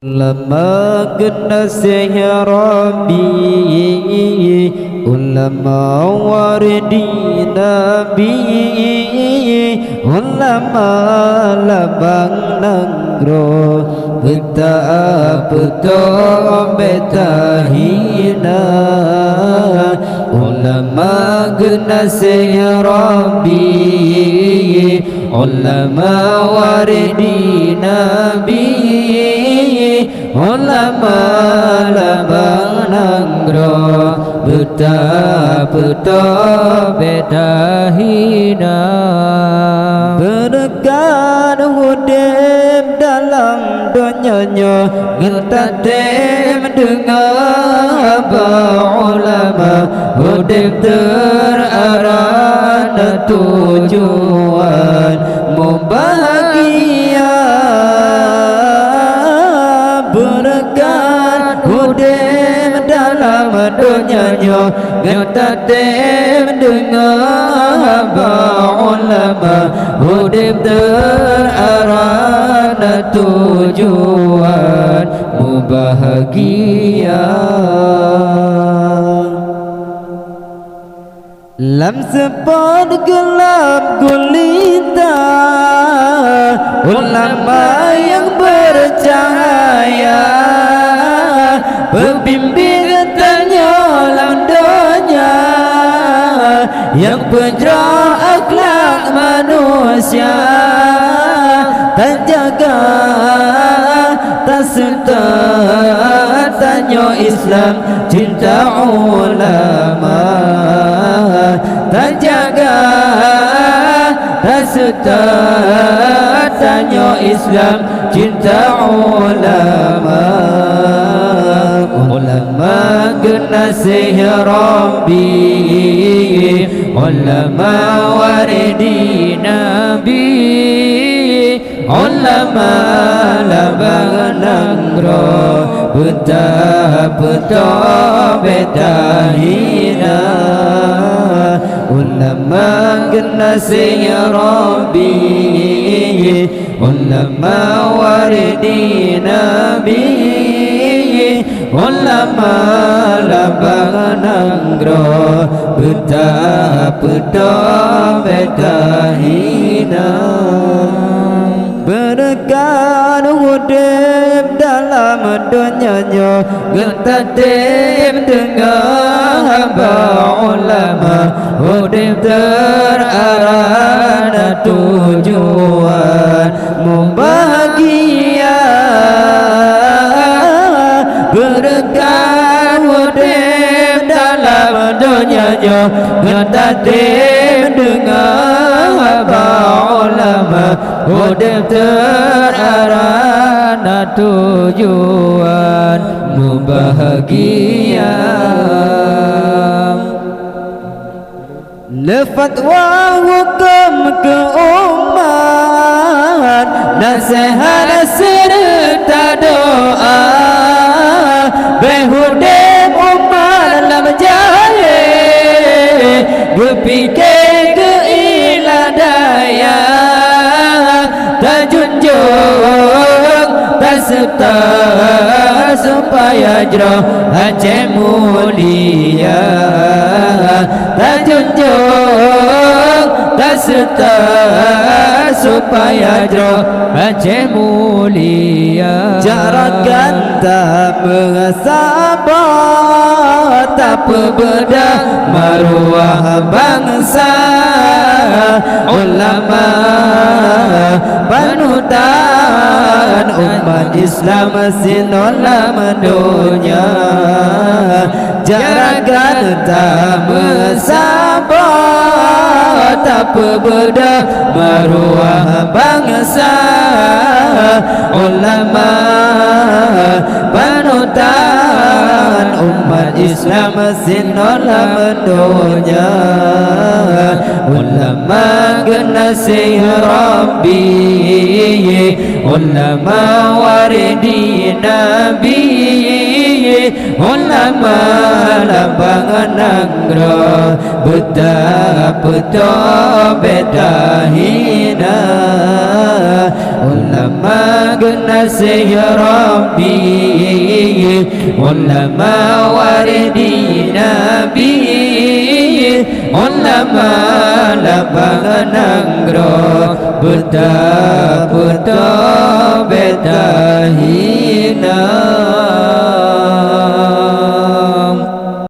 Ulama genasih ya Rabbi, ulama wardi Nabi, ulama labang nanggro, betah betahina. Ulama genasih ya Rabbi, ulama wardi Nabi, ulama labang nanggro, betah betahina. Berkat hudib dalam dunianya, ngertatim dengar ulama, hudib terarah tujuan membahagia. Berkat hudib dalam dunianya, ngertatim dengar ulama, hudib terarah tujuan membahagia. Lam sepad gelap gulita, ulama yang bercahaya, pembimbing tanya landonya, yang penjara akhlak manusia, tak jaga tak serta tanya Islam cinta ulama, tak jaga tak serta tanya Islam cinta ulama. Ulama genasih ya Rabbi, ulama wardi Nabi, ulama labang nanggro, betah betahina. Ulama genasih ya Rabbi, ulama wardi Nabi, ulama labang nanggro, betah betahina. Berkat hudib dalam dunianya, ngertatim dengar hamba ulama, hudib terarah tujuan membahagia. Berkat hudib dalam dunianya, ngertatim dengar hamba ulama, hudib terarah tujuan membahagia. Lefatwa hukum keumat, nasihat serta doa, behudib umat dalam jahil, berfikir keilah daya, tak junjung tak serta supaya jroh Aceh mulia, tak junjung tak serta supaya jroh Aceh mulia. Jarakan tak mengasabar, tak berbeda maruah bangsa, ulama panutan umat Islam sinolam dunia. Jarakan tak mensabar, tak berbeda maruah bangsa, ulama panutan umat Islam sinolam dunia. Ulama genasih Rabbi, ulama wardi Nabi, ulama lambangan angro betapa beda hina ulama generasi ya Rabbi ulama waridi Nabi ulama lambangan angro betapa beda hina